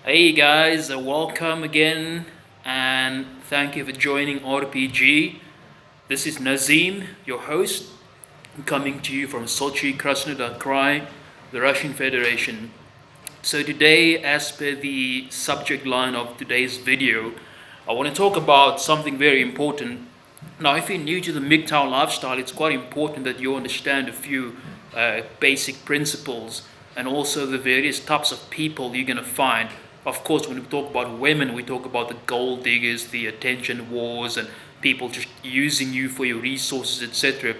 Hey guys, welcome again and thank you for joining RPG. This is Nazim, your host, coming to you from Sochi, Krasnodar the Russian Federation. So today, as per the subject line of today's video, I want to talk about something very important. Now, if you're new to the MGTOW lifestyle, it's quite important that you understand a few basic principles and also the various types of people you're going to find. Of course, when we talk about women, we talk about the gold diggers, the attention wars, and people just using you for your resources, etc.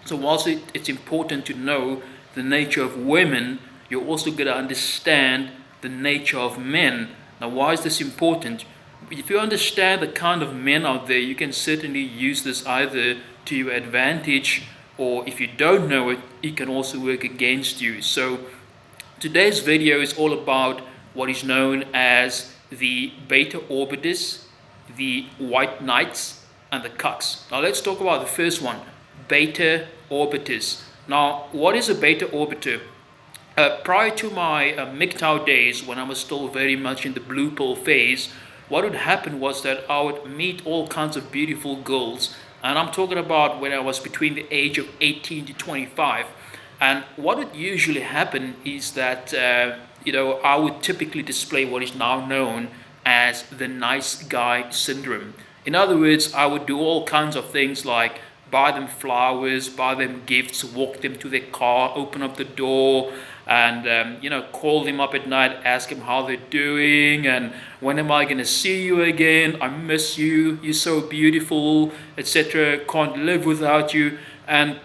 So whilst it's important to know the nature of women, you're also going to understand the nature of men. Now, why is this important? If you understand the kind of men out there, you can certainly use this either to your advantage, or if you don't know it, it can also work against you. So today's video is all about what is known as the beta orbiters, the white knights, and the cucks. Now let's talk about the first one, beta orbiters. Now, what is a beta orbiter? Prior to my MGTOW days, when I was still very much in the blue pill phase, what would happen was that I would meet all kinds of beautiful girls, and I'm talking about when I was between the age of 18 to 25. And what would usually happen is that I would typically display what is now known as the nice guy syndrome. In other words, I would do all kinds of things like buy them flowers, buy them gifts, walk them to their car, open up the door, and call them up at night, ask them how they're doing, and when am I going to see you again? I miss you. You're so beautiful, etc. Can't live without you. And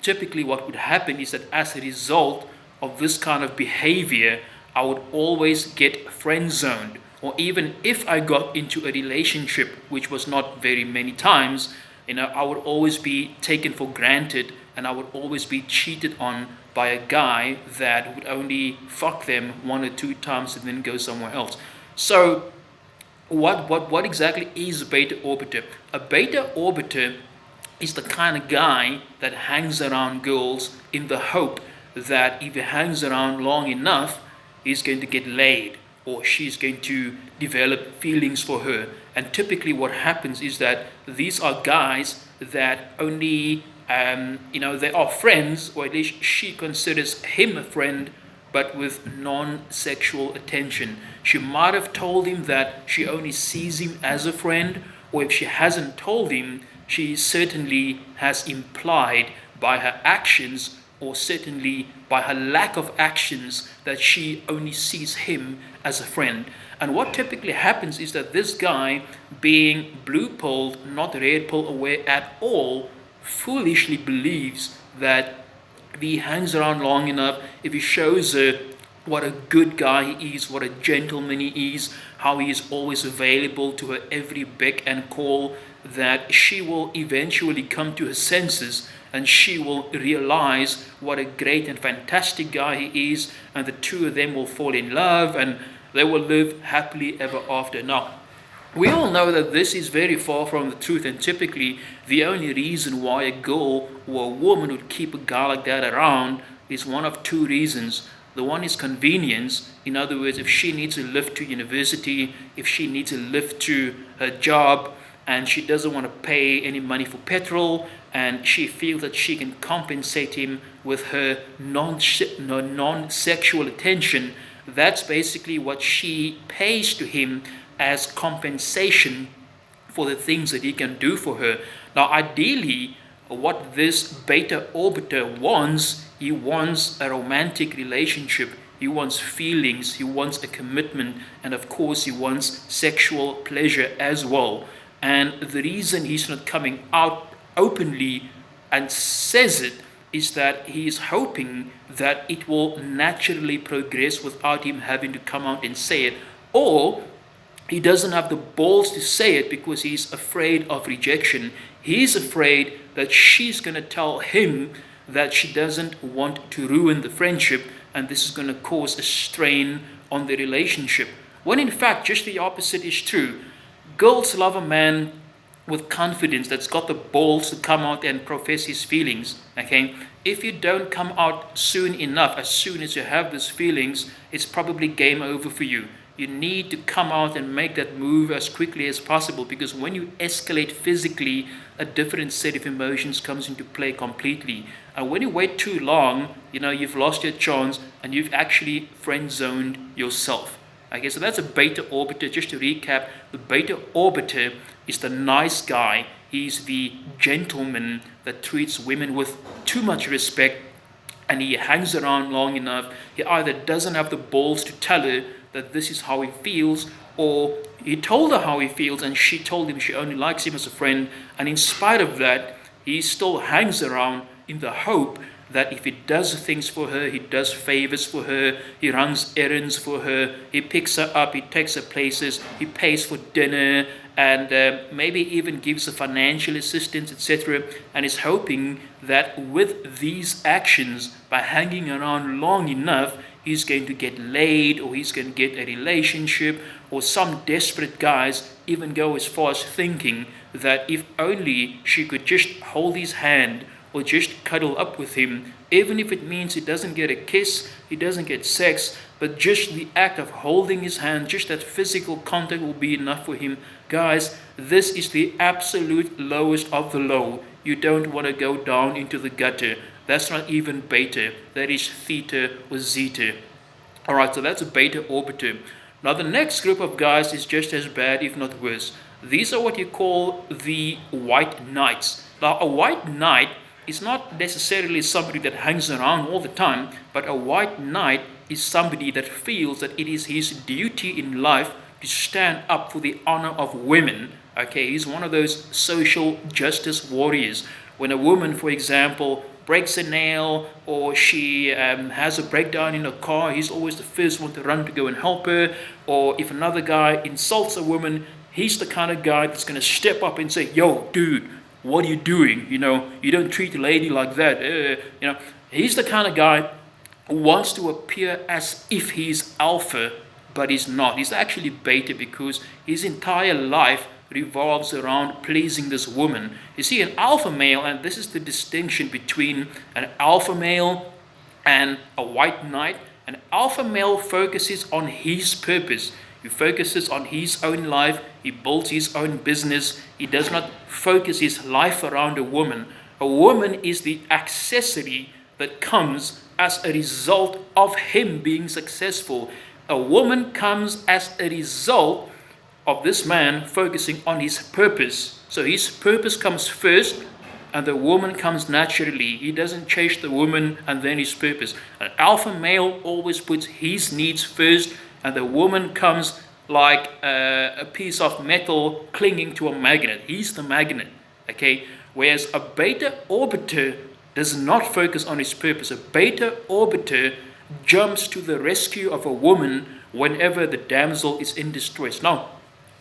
typically, what would happen is that as a result of this kind of behavior, I would always get friend zoned. Or even if I got into a relationship, which was not very many times, I would always be taken for granted and I would always be cheated on by a guy that would only fuck them one or two times and then go somewhere else. So, what exactly is a beta orbiter? A beta orbiter is the kind of guy that hangs around girls in the hope that if he hangs around long enough, he's going to get laid or she's going to develop feelings for her. And typically, what happens is that these are guys that only, they are friends, or at least she considers him a friend, but with non-sexual attention. She might have told him that she only sees him as a friend, or if she hasn't told him, she certainly has implied by her actions or certainly by her lack of actions that she only sees him as a friend. And what typically happens is that this guy, being blue pilled, not red pill aware at all, foolishly believes that if he hangs around long enough, if he shows her what a good guy he is, what a gentleman he is, how he is always available to her every beck and call, that she will eventually come to her senses and she will realize what a great and fantastic guy he is, and the two of them will fall in love and they will live happily ever after. Now, we all know that this is very far from the truth, and typically the only reason why a girl or a woman would keep a guy like that around is one of two reasons. The one is convenience. In other words, if she needs a lift to university, if she needs a lift to her job, and she doesn't want to pay any money for petrol, and she feels that she can compensate him with her non-sexual attention, that's basically what she pays to him as compensation for the things that he can do for her. Now, ideally, what this beta orbiter wants, he wants a romantic relationship, he wants feelings, he wants a commitment, and of course, he wants sexual pleasure as well. And the reason he's not coming out openly and says it is that he is hoping that it will naturally progress without him having to come out and say it, or he doesn't have the balls to say it because he's afraid of rejection. He's afraid that she's going to tell him that she doesn't want to ruin the friendship and this is going to cause a strain on the relationship. When in fact, just the opposite is true. Girls love a man with confidence that's got the balls to come out and profess his feelings. Okay, if you don't come out soon enough, as soon as you have these feelings, it's probably game over for you. You need to come out and make that move as quickly as possible, because when you escalate physically, a different set of emotions comes into play completely. And when you wait too long, you've lost your chance and you've actually friend zoned yourself. Okay, so that's a beta orbiter. Just to recap, the beta orbiter is the nice guy. He's the gentleman that treats women with too much respect, and he hangs around long enough. He either doesn't have the balls to tell her that this is how he feels, or he told her how he feels and she told him she only likes him as a friend, and in spite of that, he still hangs around in the hope that if he does things for her, he does favors for her, he runs errands for her, he picks her up, he takes her places, he pays for dinner, and maybe even gives her financial assistance, etc., and is hoping that with these actions, by hanging around long enough, he's going to get laid, or he's going to get a relationship, or some desperate guys even go as far as thinking that if only she could just hold his hand or just cuddle up with him, even if it means he doesn't get a kiss, he doesn't get sex, but just the act of holding his hand, just that physical contact will be enough for him. Guys, this is the absolute lowest of the low. You don't want to go down into the gutter. That's not even beta. That is theta or zeta. Alright, so that's a beta orbiter. Now the next group of guys is just as bad, if not worse. These are what you call the white knights. Now a white knight is not necessarily somebody that hangs around all the time, but a white knight is somebody that feels that it is his duty in life to stand up for the honor of women. Okay, he's one of those social justice warriors. When a woman, for example, breaks a nail, or she has a breakdown in a car, he's always the first one to run to go and help her. Or if another guy insults a woman, he's the kind of guy that's going to step up and say, yo, dude, what are you doing? You don't treat a lady like that. He's the kind of guy who wants to appear as if he's alpha, but he's not. He's actually beta, because his entire life revolves around pleasing this woman. You see, an alpha male, and this is the distinction between an alpha male and a white knight. An alpha male focuses on his purpose. He focuses on his own life. He builds his own business. He does not focus his life around a woman. A woman is the accessory that comes as a result of him being successful. A woman comes as a result of this man focusing on his purpose. So his purpose comes first, and the woman comes naturally. He doesn't chase the woman and then his purpose. An alpha male always puts his needs first, and the woman comes like a piece of metal clinging to a magnet. He's the magnet, okay? Whereas a beta orbiter does not focus on his purpose. A beta orbiter jumps to the rescue of a woman whenever the damsel is in distress. Now,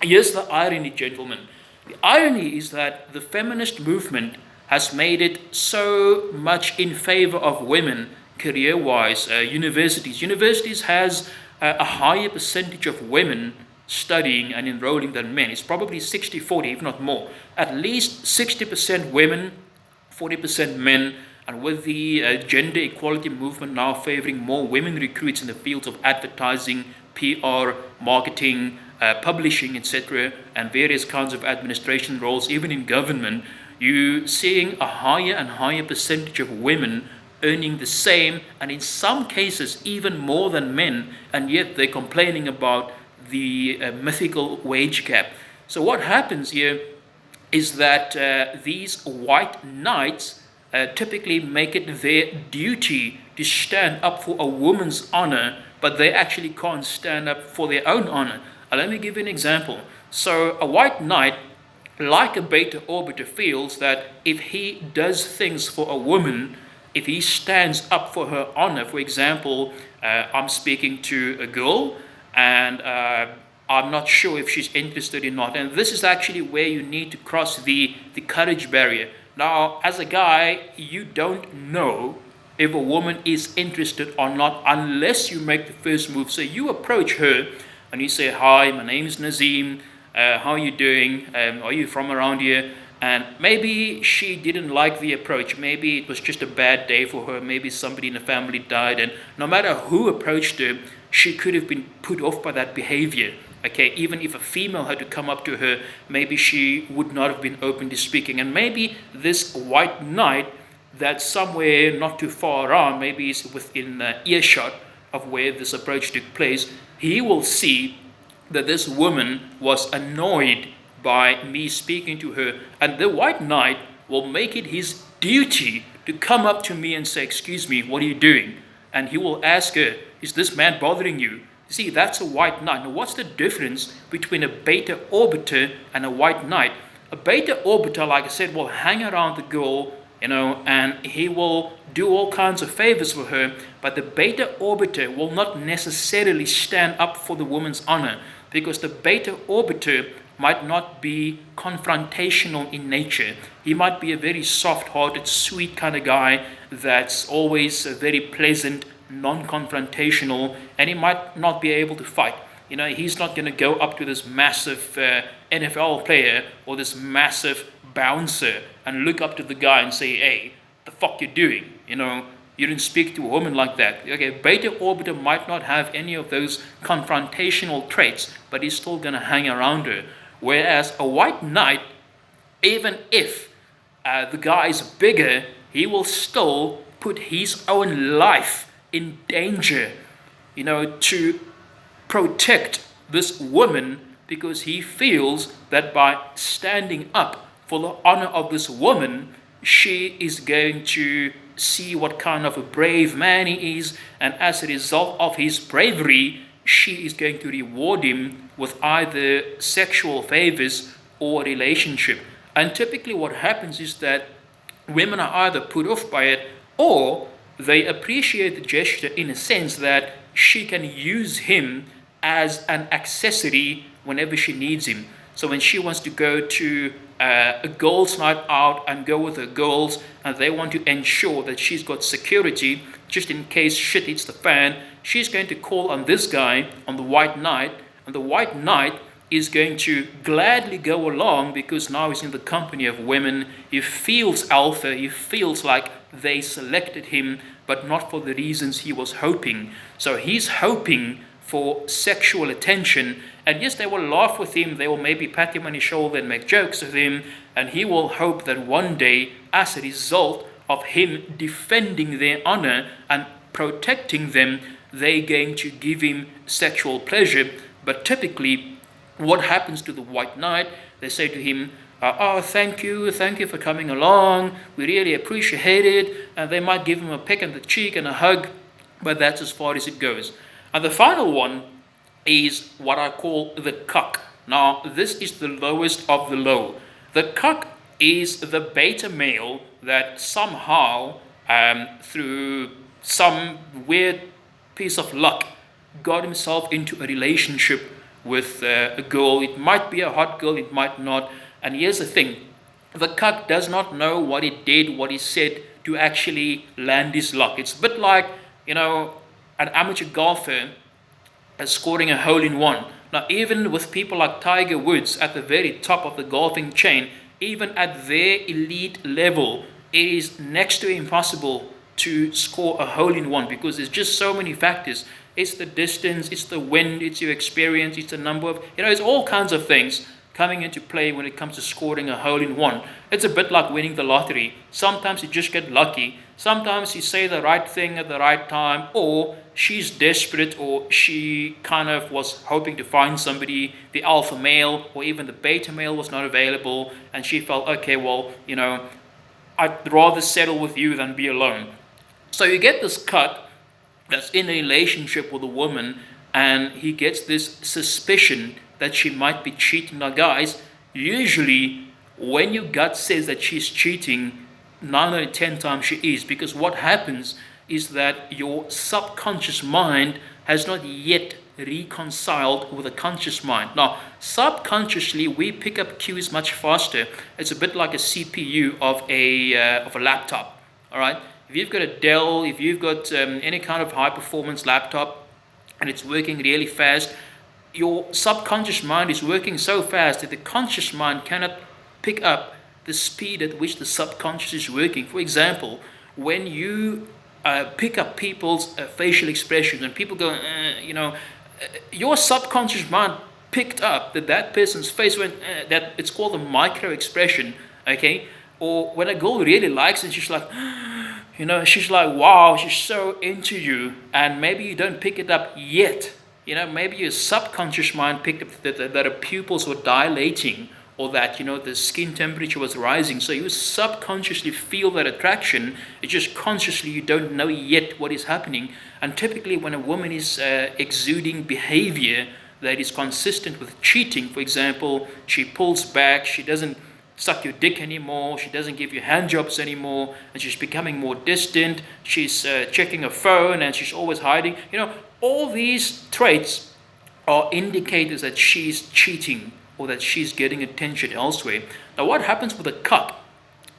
here's the irony, gentlemen. The irony is that the feminist movement has made it so much in favor of women career-wise. Universities has a higher percentage of women studying and enrolling than men. It's probably 60-40, if not more. At least 60% women, 40% men. And with the gender equality movement now favoring more women recruits in the fields of advertising, PR, marketing, publishing, etc., and various kinds of administration roles, even in government, you're seeing a higher and higher percentage of women earning the same, and in some cases even more than men, and yet they're complaining about the mythical wage gap. So what happens here is that these white knights typically make it their duty to stand up for a woman's honor, but they actually can't stand up for their own honor. Let me give you an example. So a white knight, like a beta orbiter, feels that if he does things for a woman, if he stands up for her honor, for example, I'm speaking to a girl and I'm not sure if she's interested or not. And this is actually where you need to cross the courage barrier. Now, as a guy, you don't know if a woman is interested or not unless you make the first move. So you approach her and you say, hi, my name is Nazim. How are you doing? Are you from around here? And maybe she didn't like the approach. Maybe it was just a bad day for her. Maybe somebody in the family died. And no matter who approached her, she could have been put off by that behavior. Okay, even if a female had to come up to her, maybe she would not have been open to speaking. And maybe this white knight that's somewhere not too far around, maybe he's within earshot of where this approach took place, he will see that this woman was annoyed by me speaking to her, and the white knight will make it his duty to come up to me and say, "Excuse me, what are you doing?" And he will ask her, "Is this man bothering you?" See, that's a white knight. Now, what's the difference between a beta orbiter and a white knight? A beta orbiter, like I said, will hang around the girl, and he will do all kinds of favors for her, but the beta orbiter will not necessarily stand up for the woman's honor, because the beta orbiter might not be confrontational in nature. He might be a very soft-hearted, sweet kind of guy that's always very pleasant, non-confrontational, and he might not be able to fight. He's not going to go up to this massive NFL player or this massive bouncer and look up to the guy and say, "Hey, the fuck you doing?" You didn't speak to a woman like that. Okay, beta orbiter might not have any of those confrontational traits, but he's still going to hang around her. Whereas a white knight, even if the guy is bigger, he will still put his own life in danger, to protect this woman, because he feels that by standing up for the honor of this woman, she is going to see what kind of a brave man he is, and as a result of his bravery, she is going to reward him with either sexual favors or a relationship. And typically what happens is that women are either put off by it, or they appreciate the gesture in a sense that she can use him as an accessory whenever she needs him. So when she wants to go to a girls' night out and go with her girls, and they want to ensure that she's got security just in case shit hits the fan, she's going to call on this guy, on the white knight, and the white knight is going to gladly go along because now he's in the company of women. He feels alpha, he feels like they selected him, but not for the reasons he was hoping. So he's hoping for sexual attention, and yes, they will laugh with him, they will maybe pat him on his shoulder and make jokes with him, and he will hope that one day, as a result of him defending their honor and protecting them, they're going to give him sexual pleasure. But typically, what happens to the white knight? They say to him, "Oh, thank you for coming along, we really appreciate it," and they might give him a peck on the cheek and a hug, but that's as far as it goes. And the final one is what I call the cuck. Now, this is the lowest of the low. The cuck is the beta male that somehow, through some weird piece of luck, got himself into a relationship with a girl. It might be a hot girl, it might not. And here's the thing, the cuck does not know what he did, what he said to actually land his luck. It's a bit like, an amateur golfer scoring a hole-in-one. Now, even with people like Tiger Woods at the very top of the golfing chain, even at their elite level, it is next to impossible to score a hole-in-one because there's just so many factors. It's the distance, it's the wind, it's your experience, it's the number of, it's all kinds of things coming into play when it comes to scoring a hole-in-one. It's a bit like winning the lottery. Sometimes you just get lucky. Sometimes you say the right thing at the right time, or she's desperate, or she kind of was hoping to find somebody, the alpha male, or even the beta male was not available, and she felt, okay, well, I'd rather settle with you than be alone. So you get this cut that's in a relationship with a woman, and he gets this suspicion that she might be cheating. Now, guys, usually when your gut says that she's cheating, 9 out of 10 times she is, because what happens is that your subconscious mind has not yet reconciled with the conscious mind. Now, subconsciously, we pick up cues much faster. It's a bit like a CPU of a laptop, all right? If you've got a Dell, if you've got any kind of high-performance laptop, and it's working really fast, your subconscious mind is working so fast that the conscious mind cannot pick up the speed at which the subconscious is working. For example, when you pick up people's facial expressions and people go, your subconscious mind picked up that person's face went, that it's called a micro expression, okay? Or when a girl really likes it, she's like, she's like, wow, she's so into you, and maybe you don't pick it up yet. Maybe your subconscious mind picked up that her pupils were dilating, or that, the skin temperature was rising. So you subconsciously feel that attraction. It's just consciously you don't know yet what is happening. And typically when a woman is exuding behavior that is consistent with cheating, for example, she pulls back, she doesn't suck your dick anymore, she doesn't give you handjobs anymore, and she's becoming more distant, she's checking her phone, and she's always hiding. All these traits are indicators that she's cheating or that she's getting attention elsewhere. Now, what happens with a cuck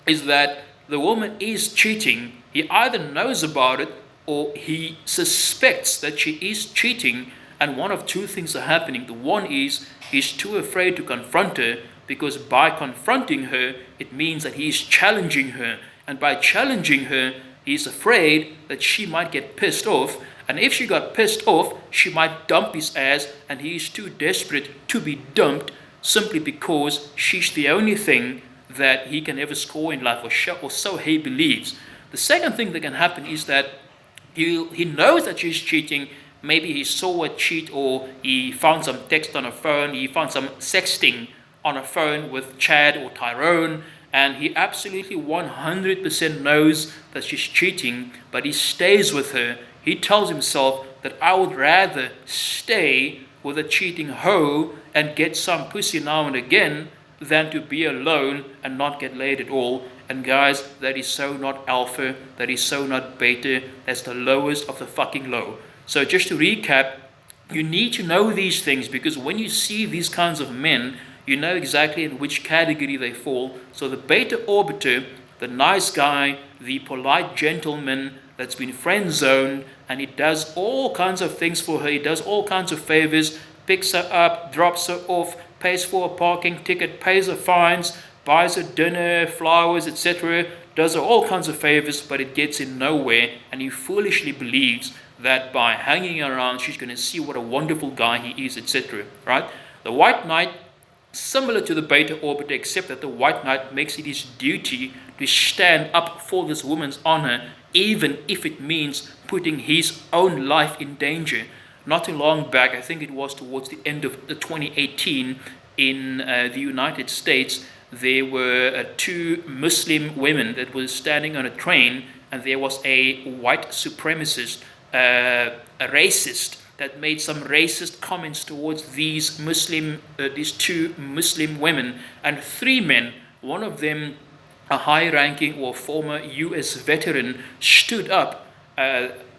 is that the woman is cheating. He either knows about it or he suspects that she is cheating, and one of two things are happening. The one is he's too afraid to confront her, because by confronting her, it means that he's challenging her. And by challenging her, he's afraid that she might get pissed off. And if she got pissed off, she might dump his ass, and he's too desperate to be dumped simply because she's the only thing that he can ever score in life, or so he believes. The second thing that can happen is that he knows that she's cheating. Maybe he saw her cheat, or he found some text on her phone, he found some sexting on her phone with Chad or Tyrone, and he absolutely 100% knows that she's cheating, but he stays with her. He tells himself that I would rather stay with a cheating hoe and get some pussy now and again than to be alone and not get laid at all. And guys, that is so not alpha, that is so not beta, that's the lowest of the fucking low. So just to recap, you need to know these things, because when you see these kinds of men, you know exactly in which category they fall. So the beta orbiter, the nice guy, the polite gentleman that's been friend zoned, and he does all kinds of things for her, he does all kinds of favors, picks her up, drops her off, pays for a parking ticket, pays her fines, buys her dinner, flowers, etc., does her all kinds of favors, but it gets him nowhere, and he foolishly believes that by hanging around she's going to see what a wonderful guy he is, etc. Right? The white knight, similar to the beta orbiter, except that the white knight makes it his duty to stand up for this woman's honor, even if it means putting his own life in danger. Not too long back, I think it was towards the end of 2018, in the United States, there were two Muslim women that were standing on a train, and there was a white supremacist, a racist, that made some racist comments towards these two Muslim women, and three men, one of them a high-ranking or former US veteran, stood up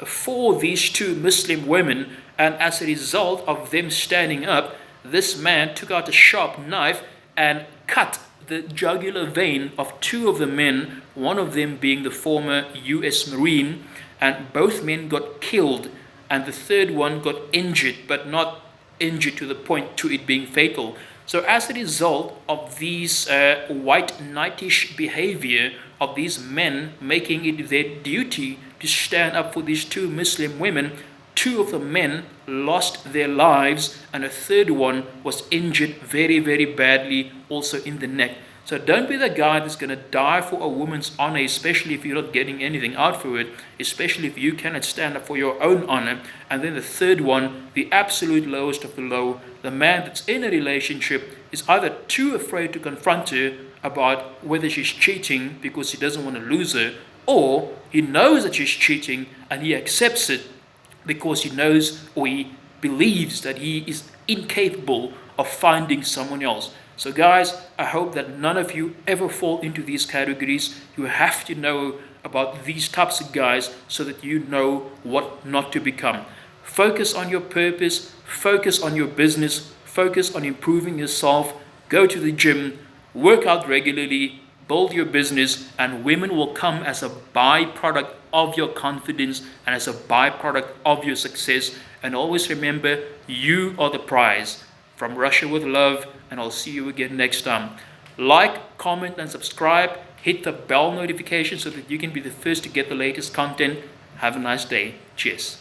for these two Muslim women, and as a result of them standing up, this man took out a sharp knife and cut the jugular vein of two of the men, one of them being the former US Marine, and both men got killed, and the third one got injured, but not injured to the point to it being fatal. So as a result of these white knightish behavior of these men making it their duty to stand up for these two Muslim women, two of the men lost their lives, and a third one was injured very, very badly, also in the neck. So don't be the guy that's going to die for a woman's honor, especially if you're not getting anything out for it, especially if you cannot stand up for your own honor. And then the third one, the absolute lowest of the low, the man that's in a relationship is either too afraid to confront her about whether she's cheating because he doesn't want to lose her, or he knows that she's cheating and he accepts it because he knows or he believes that he is incapable of finding someone else. So guys, I hope that none of you ever fall into these categories. You have to know about these types of guys so that you know what not to become. Focus on your purpose, focus on your business, focus on improving yourself, go to the gym, work out regularly, build your business, and women will come as a byproduct of your confidence and as a byproduct of your success. And always remember, you are the prize. From Russia with love, and I'll see you again next time. Like, comment, and subscribe. Hit the bell notification so that you can be the first to get the latest content. Have a nice day. Cheers.